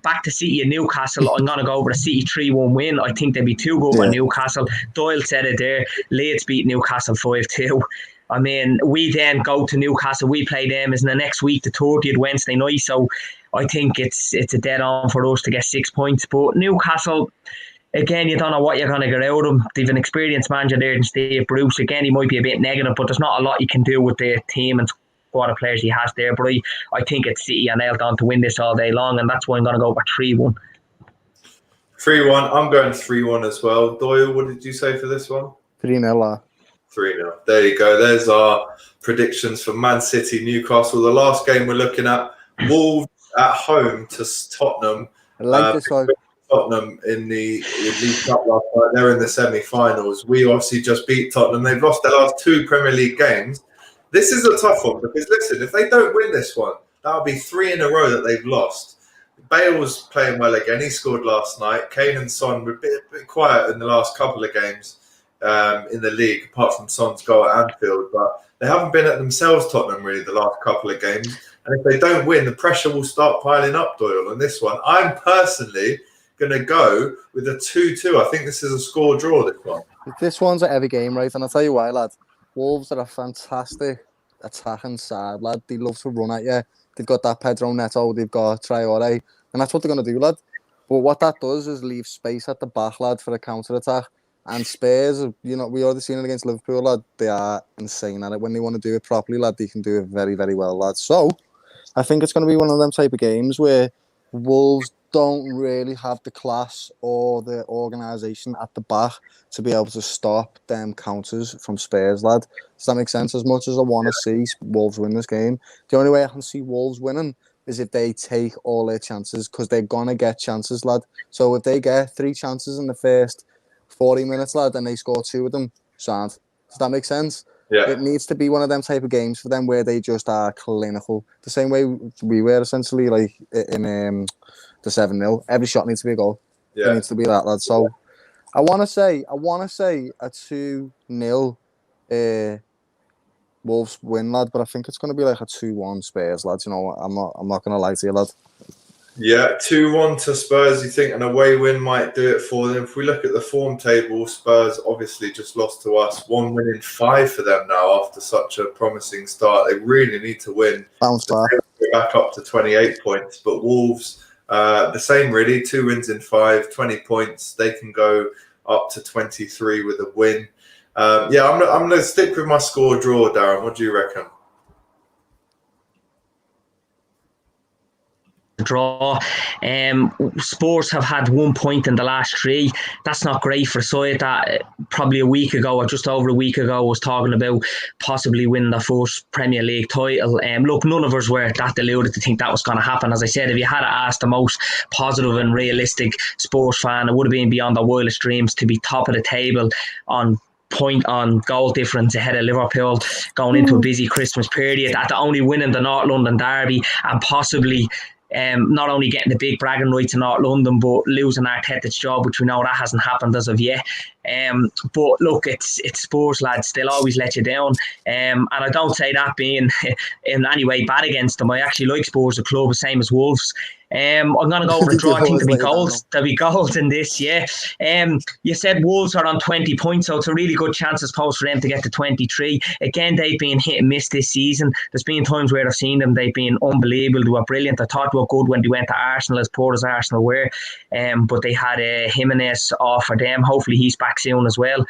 back to City and Newcastle, I'm going to go over the City 3-1 win. I think they'd be too good for Newcastle. Doyle said it there. Leeds beat Newcastle 5-2. I mean, we then go to Newcastle. We play them as in the next week, the 30th Wednesday night. So I think it's a dead on for us to get 6 points. But Newcastle, again, you don't know what you're going to get out of them. They've an experienced manager there in Steve Bruce. Again, he might be a bit negative, but there's not a lot you can do with the team and squad of players he has there. But I think it's City and nailed on to win this all day long, and that's why I'm going to go for 3-1. 3-1. I'm going 3-1 as well. Doyle, what did you say for this one? 3-0. 3-0. There you go. There's our predictions for Man City, Newcastle. The last game we're looking at, Wolves at home to Tottenham. I like this one. Tottenham in the League Cup last night. They're in the semi-finals. We obviously just beat Tottenham. They've lost their last 2 Premier League games. This is a tough one because, listen, if they don't win this one, that'll be 3 in a row that they've lost. Bale's playing well again. He scored last night. Kane and Son were a bit quiet in the last couple of games in the league, apart from Son's goal at Anfield. But they haven't been at themselves, Tottenham, really, the last couple of games. And if they don't win, the pressure will start piling up, Doyle, on this one. I'm personally going to go with a 2-2. I think this is a score draw, this one. This one's at every game, right? And I'll tell you why, lad. Wolves are a fantastic attacking side, lad. They love to run at you. They've got that Pedro Neto, they've got Traore, and that's what they're going to do, lad. But what that does is leave space at the back, lad, for a counter-attack. And Spurs, we already seen it against Liverpool, lad. They are insane at it. When they want to do it properly, lad, they can do it very, very well, lad. So, I think it's going to be one of them type of games where Wolves don't really have the class or the organisation at the back to be able to stop them counters from Spurs, lad. Does that make sense? As much as I want to see Wolves win this game, the only way I can see Wolves winning is if they take all their chances, because they're going to get chances, lad. So if they get 3 chances in the first 40 minutes, lad, and they score 2 of them, sound. Does that make sense? Yeah. It needs to be one of them type of games for them where they just are clinical. The same way we were essentially like in the 7-0. Every shot needs to be a goal. Yeah. It needs to be that, lad. So I want to say a 2-0 Wolves win, lad, but I think it's going to be like a 2-1 Spurs, lads. I'm not going to lie to you, lad. Yeah, 2-1 to Spurs, you think an away win might do it for them. If we look at the form table, Spurs obviously just lost to us. 1 win in 5 for them now after such a promising start. They really need to win. Bounce back. They're back up to 28 points. But Wolves, The same really, 2 wins in 5, 20 points. They can go up to 23 with a win. I'm going to stick with my score draw, Darren. What do you reckon? Draw. Spurs have had 1 point in the last 3. That's not great for a side that probably a week ago or just over a week ago was talking about possibly winning the first Premier League title. Look, none of us were that deluded to think that was going to happen. As I said, if you had asked the most positive and realistic Spurs fan, it would have been beyond their wildest dreams to be top of the table on goal difference ahead of Liverpool going into a busy Christmas period, at the only winning the North London derby, and possibly not only getting the big bragging rights in North London, but losing Arteta's job, which we know that hasn't happened as of yet. But look, it's Spurs, lads. They'll always let you down. And I don't say that being in any way bad against them. I actually like Spurs, the club, the same as Wolves. I'm going to go for a draw. I think there'll be goals in this, yeah. You said Wolves are on 20 points, so it's a really good chance, I suppose, for them to get to 23. Again, they've been hit and miss this season. There's been times where I've seen them, they've been unbelievable. They were brilliant. I thought they were good when they went to Arsenal, as poor as Arsenal were. But they had Jimenez off for them. Hopefully he's back soon as well.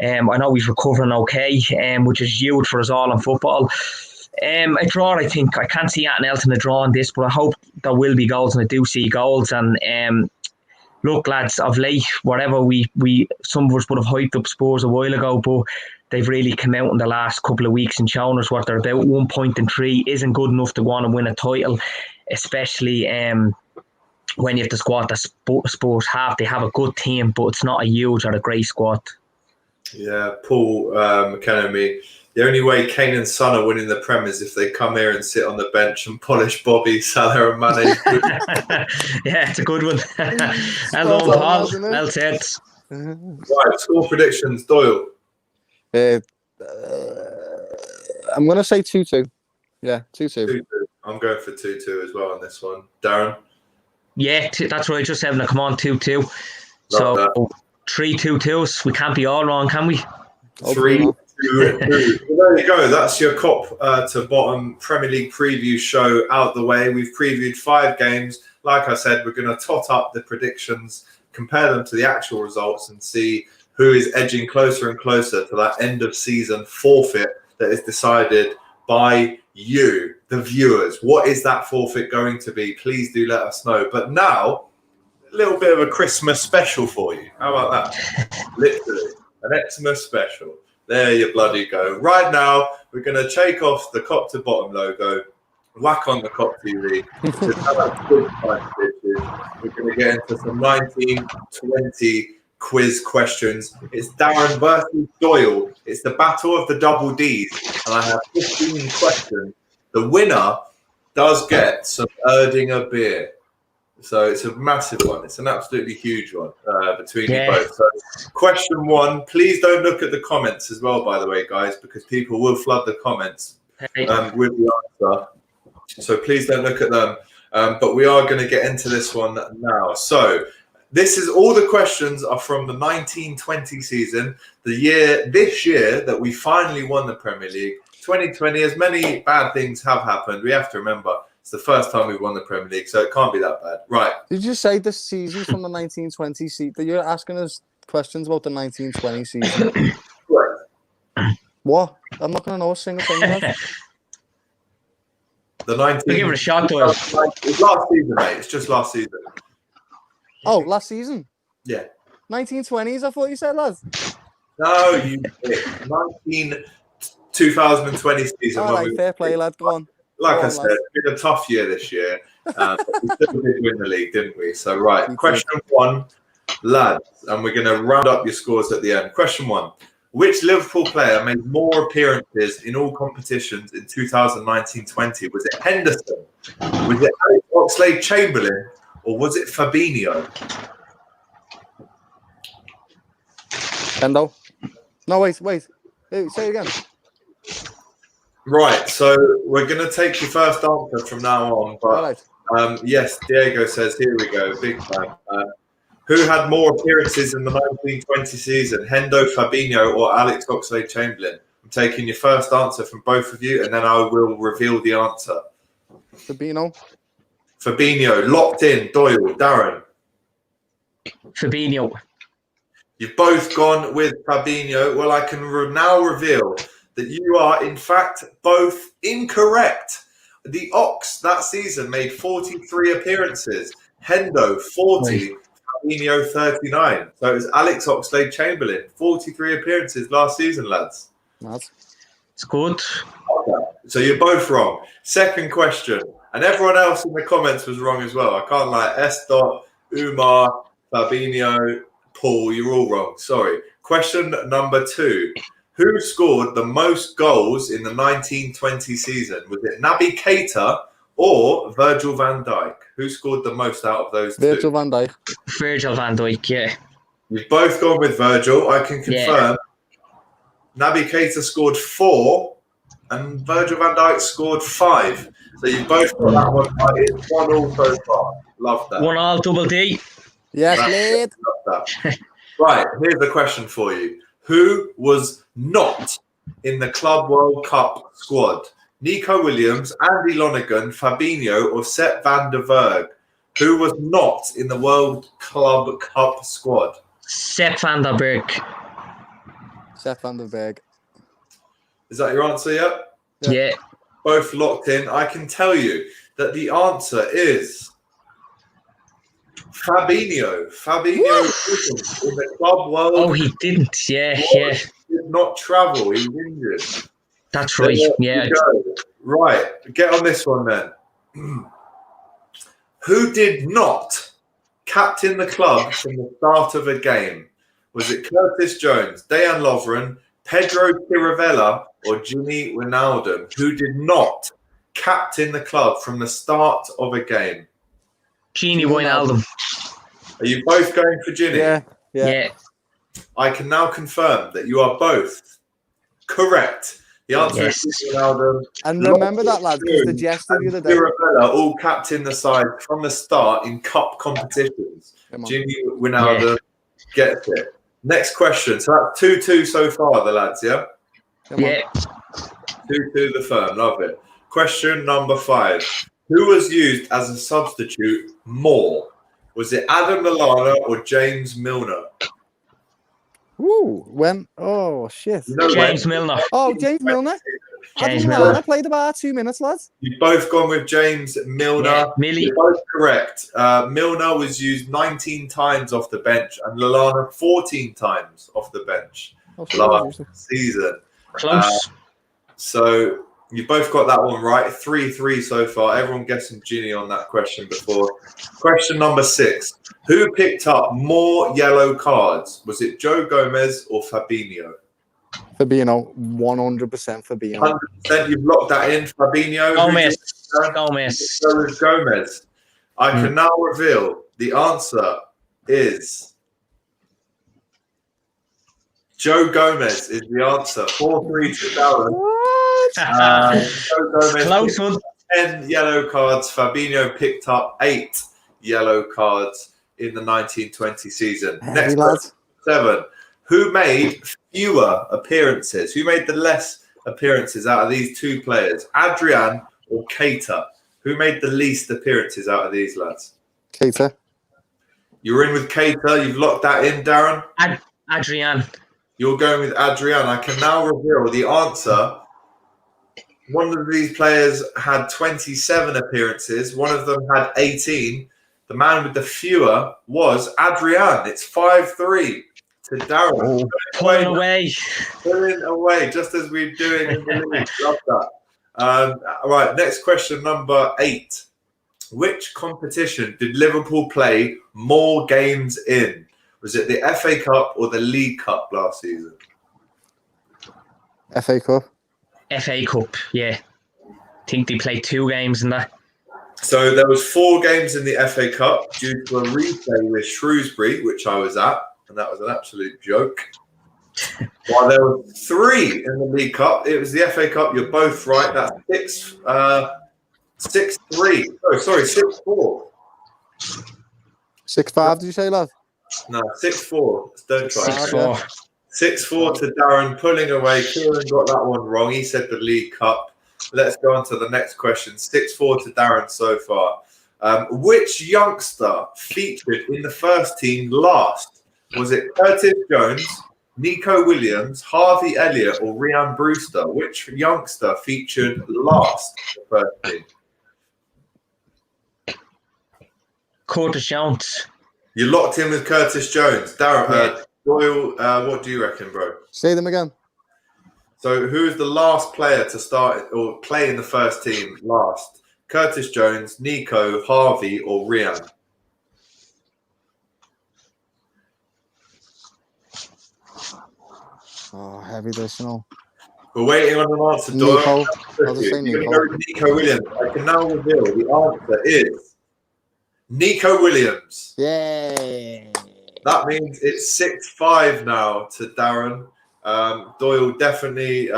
I know he's recovering okay, which is huge for us all in football. A draw, I think. I can't see anything else in a draw in this, but I hope there will be goals, and I do see goals. And look, lads, of late, whatever we some of us would have hyped up Spurs a while ago, but they've really come out in the last couple of weeks and shown us what they're about. 1 point in 3 isn't good enough to go on and win a title, especially when you have the squad that Spurs have. They have a good team, but it's not a huge or a great squad. Yeah, Paul McKenna and me. The only way Kane and Son are winning the Prem is if they come here and sit on the bench and polish Bobby, Salah and Mane. Yeah, it's a good one. Hello, Paul. Well said. Right, score predictions, Doyle. I'm going to say 2-2. Yeah, 2-2. 2-2. I'm going for 2-2 as well on this one. Darren? Yeah, that's right. Just having to come on 2-2. So 3-2-2s. We can't be all wrong, can we? 3-2. Well, there you go. That's your Kop to Bottom Premier League preview show out the way. We've previewed 5 games. Like I said, we're going to tot up the predictions, compare them to the actual results, and see who is edging closer and closer to that end of season forfeit that is decided by you, the viewers. What is that forfeit going to be? Please do let us know. But now, a little bit of a Christmas special for you. How about that? Literally, an Xmas special. There you bloody go. Right now, we're going to take off the Kop to Bottom logo, whack on the Kop TV. We're going to get into some 1920 quiz questions. It's Darren versus Doyle. It's the battle of the double Ds. And I have 15 questions. The winner does get some Erdinger beer. So it's a massive one. It's an absolutely huge one between you both. So question 1, please don't look at the comments as well, by the way, guys, because people will flood the comments with the answer. So please don't look at them. But we are going to get into this one now. So this is all the questions are from the 1920 season, this year that we finally won the Premier League. 2020, as many bad things have happened, we have to remember it's the first time we've won the Premier League, so it can't be that bad. Right. Did you say this season from the 1920 season? You're asking us questions about the 1920 season? Correct. What? I'm not going to know a single thing about it. The 19. We'll give it a shot, Doyle. It's last season, mate. It's just last season. Oh, last season? Yeah. 1920s, I thought you said, lads. No, 2020 season. All right, fair play, lad. Go on. Like I said, it's been a tough year this year. But we still did win the league, didn't we? So, right, question 1, lads, and we're going to round up your scores at the end. Question 1, which Liverpool player made more appearances in all competitions in 2019-20? Was it Henderson? Was it Alex Oxlade-Chamberlain? Or was it Fabinho? Hendo? No, wait. Hey, say it again. Right, so we're going to take your first answer from now on. But yes, Diego says, here we go, big fan. Who had more appearances in the 1920 season, Hendo, Fabinho, or Alex Oxlade-Chamberlain? I'm taking your first answer from both of you, and then I will reveal the answer. Fabinho. Fabinho, locked in. Doyle, Darren. Fabinho. You've both gone with Fabinho. Well, I can now reveal that you are, in fact, both incorrect. The Ox that season made 43 appearances. Hendo, 40. Fabinho, 39. So it was Alex Oxlade-Chamberlain, 43 appearances last season, lads. It's good. Okay. So you're both wrong. Second question. And everyone else in the comments was wrong as well. I can't lie. S. Umar, Fabinho, Paul, you're all wrong. Sorry. Question number 2. Who scored the most goals in the 1920 season? Was it Naby Keita or Virgil van Dijk? Who scored the most out of those two? Virgil van Dijk. Virgil van Dijk, yeah. You've both gone with Virgil. I can confirm. Naby Keita scored 4 and Virgil van Dijk scored 5. So you've both got that one right. It's 1-1 so far. Love that. 1-1, double D. Yes, lad. Love that. Right, here's the question for you. Who was not in the Club World Cup squad? Nico Williams, Andy Lonergan, Fabinho, or Sepp van der Berg? Who was not in the World Club Cup squad? Sepp van der Berg. Sepp van der Berg. Is that your answer yet? Yeah. Both locked in. I can tell you that the answer is Fabinho. Fabinho wasn't in the Club World. Oh, he didn't. Yeah. He did not travel. He was injured. That's right. Yeah. Right. Get on this one then. Who did not captain the club from the start of a game? Was it Curtis Jones, Dejan Lovren, Pedro Chiravella, or Gini Wijnaldum? Who did not captain the club from the start of a game? Gini Wijnaldum. Are you both going for Gini? Yeah. I can now confirm that you are both correct. The answer is Gini Wijnaldum. And remember that, lads, because the gesture the other day. Chiravella all captained the side from the start in cup competitions. Gini Wijnaldum gets it. Next question. So that's 2-2 so far, the lads, yeah? Yeah. 2-2 the firm. Love it. Question number 5. Who was used as a substitute more? Was it Adam Lallana or James Milner? Ooh, when? Oh, shit. James Milner. Oh, James Milner. James Adam Milner. Lallana played about 2 minutes, lads. You've both gone with James Milner. Yeah, Millie. You're both correct. Milner was used 19 times off the bench and Lallana 14 times off the bench last season. Close. So you both got that one right. 3-3 so far. Everyone guessing Ginny on that question before. Question number 6. Who picked up more yellow cards? Was it Joe Gomez or Fabinho? Fabinho, 100% Fabinho. 100%. You've locked that in, Fabinho. Gomez. I can now reveal the answer is Joe Gomez is the answer. 4-3 to Darren. Joe Gomez Close one. 10 yellow cards. Fabinho picked up 8 yellow cards in the 1920 season. Next question, 7. Who made fewer appearances? Who made the less appearances out of these two players? Adrian or Keita? Who made the least appearances out of these lads? Keita. You're in with Keita. You've locked that in, Darren? Adrian. You're going with Adrian. I can now reveal the answer. One of these players had 27 appearances. One of them had 18. The man with the fewer was Adrian. It's 5-3 to Darren. Pulling away. Pulling away, just as we're doing in the league. Love that. All right, next question, number 8. Which competition did Liverpool play more games in? Was it the FA Cup or the League Cup last season? FA Cup. FA Cup, yeah. I think they played 2 games in that. So there was 4 games in the FA Cup due to a replay with Shrewsbury, which I was at, and that was an absolute joke. While there were 3 in the League Cup, it was the FA Cup. You're both right. That's 6-3. Oh, sorry, 6-4. 6-5, did you say, lad? No, 6-4. Don't try. 6-4. 6-4 to Darren, pulling away. Kieran got that one wrong. He said the League Cup. Let's go on to the next question. 6-4 to Darren so far. Which youngster featured in the first team last? Was it Curtis Jones, Nico Williams, Harvey Elliott, or Rhian Brewster? Which youngster featured last in the first team? Curtis Jones. You locked in with Curtis Jones. Darren, Doyle, what do you reckon, bro? Say them again. So who is the last player to start or play in the first team last? Curtis Jones, Nico, Harvey, or Rhian? Oh, heavy this, you know. We're waiting on an answer, Doyle. Nico. I'll just say You're Nico. going to go with Nico Williams. I can now reveal the answer is Nico Williams. Yay. That means it's 6-5 now to Darren. Doyle definitely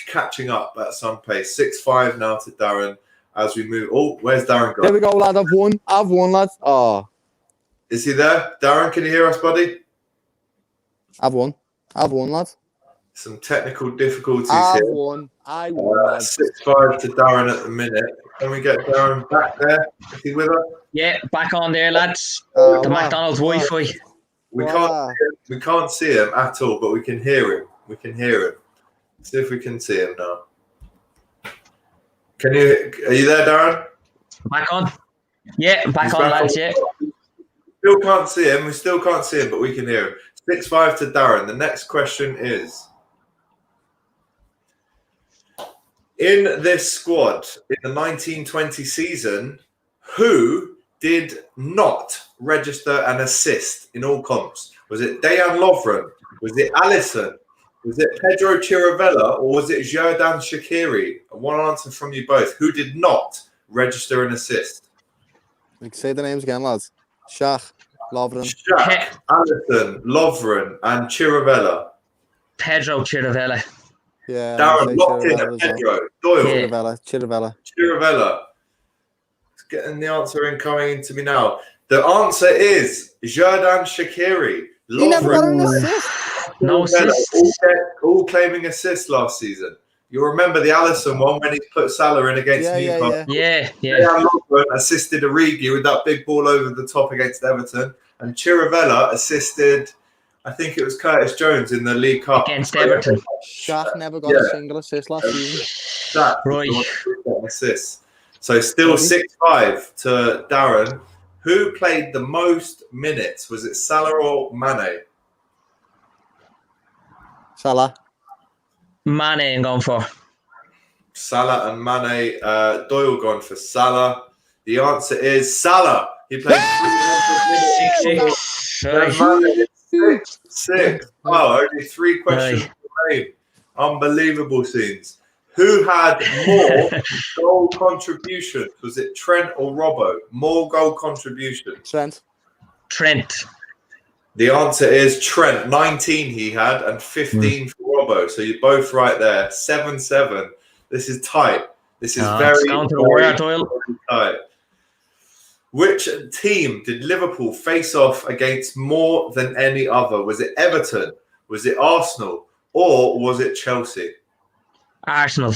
catching up at some pace. 6-5 now to Darren as we move. Oh, where's Darren gone? There we go, lad. I've won, lad. Oh. Is he there? Darren, can you hear us, buddy? I've won, lad. Some technical difficulties I here. won, lad. 6-5 to Darren at the minute. Can we get Darren back there? Is he with us? Yeah, back on there, lads. Oh, The wow. McDonald's Wi-Fi. We Wow. can't see him at all, but we can hear him. We can hear him. See if we can see him now. Are you there, Darren? Back on. Yeah, back He's on, back lads. on. Yeah. Still can't see him. We still can't see him, but we can hear him. 6-5 to Darren. The next question is: in this squad in the 1920 season, who did not register an assist in all comps? Was it Dejan Lovren? Was it Alisson? Was it Pedro Chiravella? Or was it Xherdan Shaqiri? One answer from you both. Who did not register an assist? You can say the names again, lads. Shaq, Lovren. Shaq, Alisson, Lovren, and Chiravella. Pedro Chiravella. Yeah. Darren, I'd say locked in Chiravella at as well. Pedro. Doyle. Chiravella. Chiravella. Getting the answer in coming into me now. The answer is Xherdan Shaqiri. He never got an Lovren, assist. No assists. all claiming assists last season. You'll remember the Alisson one when he put Salah in against Newcastle. Yeah. Dejan Lovren assisted Origi with that big ball over the top against Everton. And Chiravella assisted, I think it was Curtis Jones in the League Cup. Against Everton. Shaq never got a single assist last season. That Right. assists. So still 6-5 to Darren. Who played the most minutes? Was it Salah or Mane? Salah. Mane I'm going for. Salah and Mane. Doyle gone for Salah. The answer is Salah. He played 300 minutes. 6-6. Six. Oh, only 3 questions remain. Unbelievable scenes. Who had more goal contributions? Was it Trent or Robbo? More goal contributions. Trent. The answer is Trent. 19 he had and 15 for Robbo. So you're both right there. 7-7. This is tight. This is very down to the wire, Doyle. tight. Which team did Liverpool face off against more than any other? Was it Everton? Was it Arsenal? Or was it Chelsea? Arsenal.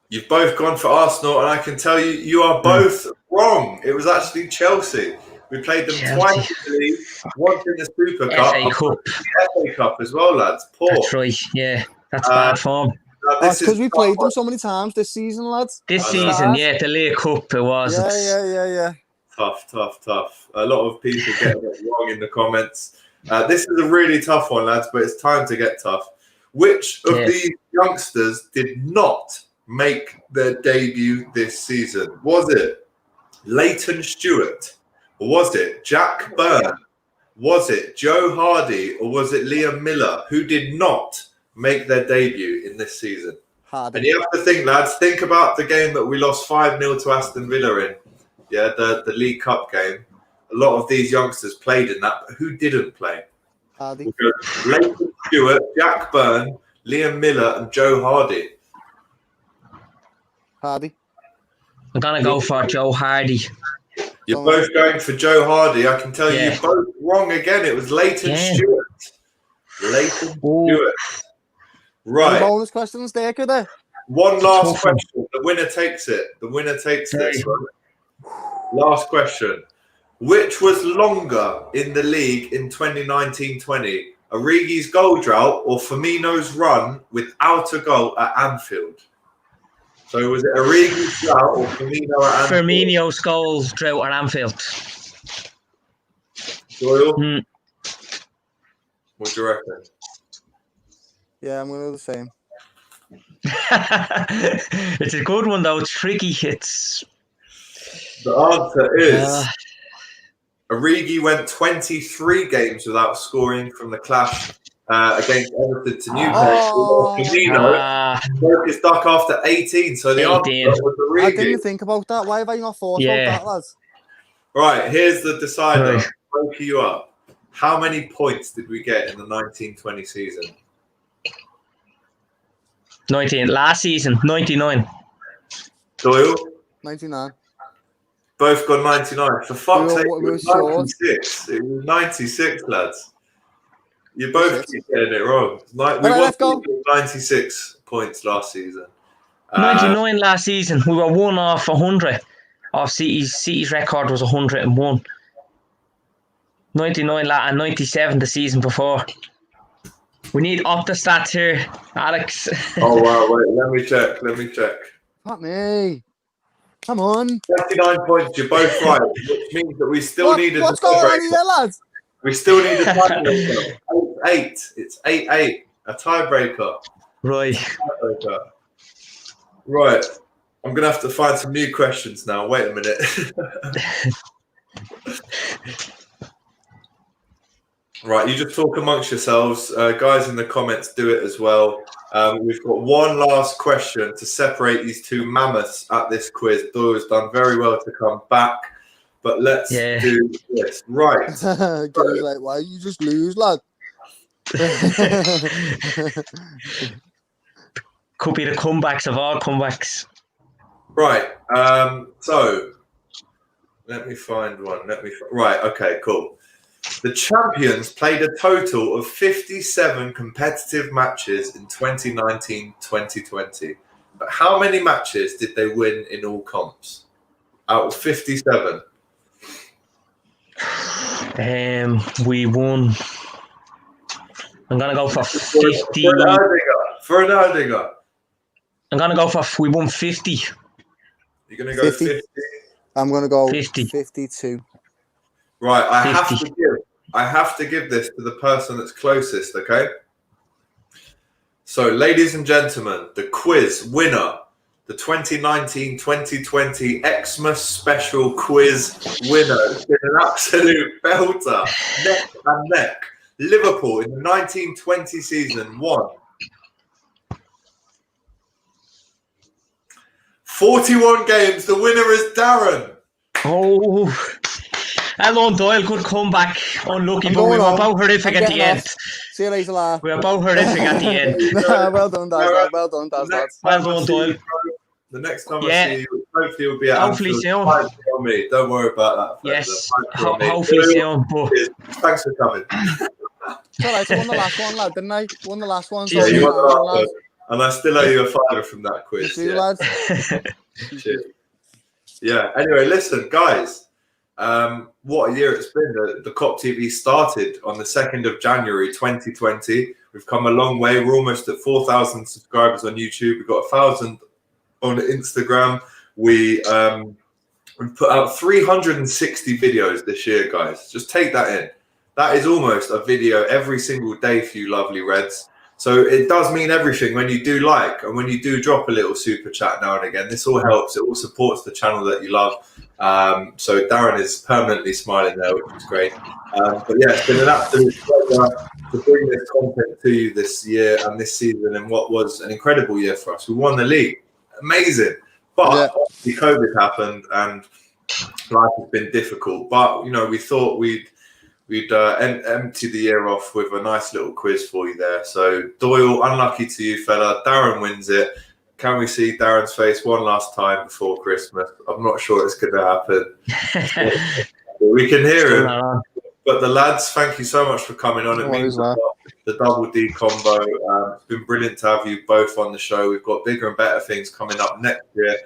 You've both gone for Arsenal, and I can tell you, you are both wrong. It was actually Chelsea. We played them twice in the league, once in the Super Cup, FA Cup. the FA Cup as well, lads. Poor. That's right. Yeah, that's bad form. That's because we played them so many times this season, lads. This season, the League Cup, it was. Yeah. Tough. A lot of people getting it wrong in the comments. This is a really tough one, lads, but it's time to get tough. Which of these youngsters did not make their debut this season? Was it Leighton Stewart? Or was it Jack Byrne? Was it Joe Hardy? Or was it Liam Miller? Who did not make their debut in this season? Hardy. And you have to think, lads, think about the game that we lost 5-0 to Aston Villa in. Yeah, the League Cup game. A lot of these youngsters played in that, but who didn't play? Hardy. Leighton Stewart, Jack Byrne, Liam Miller, and Joe Hardy. Hardy. I'm going to go for Joe Hardy. You're both going for Joe Hardy. I can tell you, you're both wrong again. It was Leighton Stewart. Leighton Stewart. Right. Any bonus questions there, could there? One last question. The winner takes it. The winner takes this one. last question. Which was longer in the league in 2019-20? Origi's goal drought or Firmino's run without a goal at Anfield? So was it Origi's drought or Firmino at Anfield? Firmino's goal drought at Anfield. Doyle? What do you reckon? Yeah, I'm going to do the same. It's a good one, though. It's tricky. It's... The answer is... Origi went 23 games without scoring from the clash against Everton to Newcastle. Firmino broke his duck after 18, so the answer was Origi. I didn't think about that. Why have I not thought about that, lads? Right, here's the decider. Right. Broke you up. How many points did we get in the 1920 season? 19. Last season, 99. Doyle? 99. Both got 99. For fuck's sake, it was 96. It was 96, lads. You both keep getting it wrong. We won 96 points last season. 99 last season. We were one off 100. Off City's record was 101. 99 and 97 the season before. We need up the stats here, Alex. Oh, wow. Wait, let me check. Fuck me. Come on. 29 points, you're both right, which means that we still need a What's going on here, lads? We still need a tiebreaker. 8-8. It's 8-8. A tiebreaker. Right. Right. I'm going to have to find some new questions now. Wait a minute. Right, you just talk amongst yourselves. Guys in the comments, do it as well. We've got one last question to separate these two mammoths at this quiz. Doyle has done very well to come back, but let's do this. Right. Gary's like, why you just lose, lad? Could be the comebacks of all comebacks. Right. So let me find one. Right. Okay. Cool. The champions played a total of 57 competitive matches in 2019-2020. But how many matches did they win in all comps? Out of 57. We won. I'm going to go for 50. For an Erdinger. I'm going to go for, we won 50. You're going to go 50? I'm going to go 50. 52. Right, I have to give this to the person that's closest, okay? So, ladies and gentlemen, the quiz winner, the 2019-2020 Xmas special quiz winner, it's been an absolute belter, neck and neck. Liverpool in the 1920 season won 41 games. The winner is Darren. Oh. Hello, Doyle. Good comeback. Unlucky, but we were both horrific at the end. See you later, lad. We were both horrific at the end. Well done, Dad. Well done, Dad. Well done, Doyle. The next time I see you, hopefully it'll be at hopefully soon. On me. Don't worry about that. Yes, hopefully soon. Thanks for coming. It's all right. I won the last one, lad, didn't I? Won the last one. Yeah, you won the last one. And I still owe you a $5 from that quiz. See you, lads. Cheers. Yeah. Anyway, listen, guys. What a year it's been. The Kop TV started on the 2nd of January 2020. We've come a long way. We're almost at 4,000 subscribers on YouTube. We've got 1,000 on Instagram. We've put out 360 videos this year, guys. Just take that in. That is almost a video every single day for you lovely Reds. So it does mean everything when you do like and when you do drop a little super chat now and again. This all helps. It all supports the channel that you love. So Darren is permanently smiling there, which is great. But yeah, it's been an absolute pleasure to bring this content to you this year and this season in what was an incredible year for us. We won the league. Amazing. But obviously COVID happened and life has been difficult. But, you know, we thought we'd empty the year off with a nice little quiz for you there. So Doyle, unlucky to you, fella. Darren wins it. Can we see Darren's face one last time before Christmas? I'm not sure it's going to happen. We can hear him. But the lads, thank you so much for coming on. It means the Double D combo. It's been brilliant to have you both on the show. We've got bigger and better things coming up next year.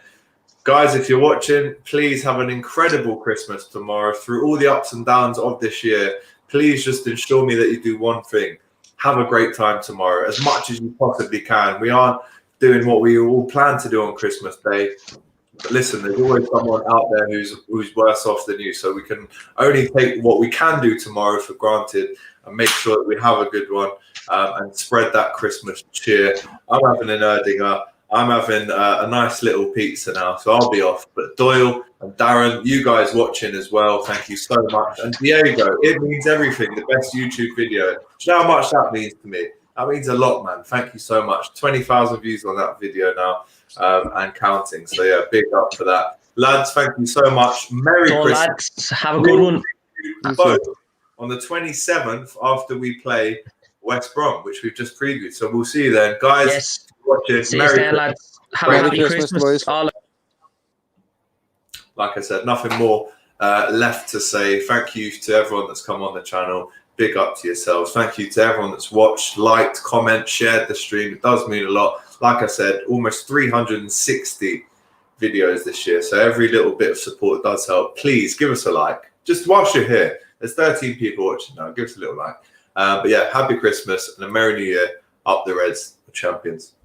Guys, if you're watching, please have an incredible Christmas tomorrow. Through all the ups and downs of this year, please just ensure me that you do one thing. Have a great time tomorrow, as much as you possibly can. We aren't doing what we all plan to do on Christmas Day. But listen, there's always someone out there who's worse off than you. So we can only take what we can do tomorrow for granted and make sure that we have a good one and spread that Christmas cheer. I'm having an Erdinger. I'm having a nice little pizza now, so I'll be off. But Doyle and Darren, you guys watching as well, thank you so much. And Diego, it means everything. The best YouTube video. Do you know how much that means to me? That means a lot, man. Thank you so much. 20,000 views on that video now and counting. So, yeah, big up for that. Lads, thank you so much. Merry Christmas. Lads, have a good one. Both on the 27th after we play West Brom, which we've just previewed. So we'll see you then. Guys, yes. Watching. See you then, lads. Have a happy Christmas. Boys. Like I said, nothing more left to say. Thank you to everyone that's come on the channel. Big up to yourselves. Thank you to everyone that's watched, liked, comment, shared the stream. It does mean a lot. Like I said, almost 360 videos this year. So every little bit of support does help. Please give us a like. Just whilst you're here. There's 13 people watching now. Give us a little like. But yeah, happy Christmas and a Merry New Year. Up the Reds, the champions.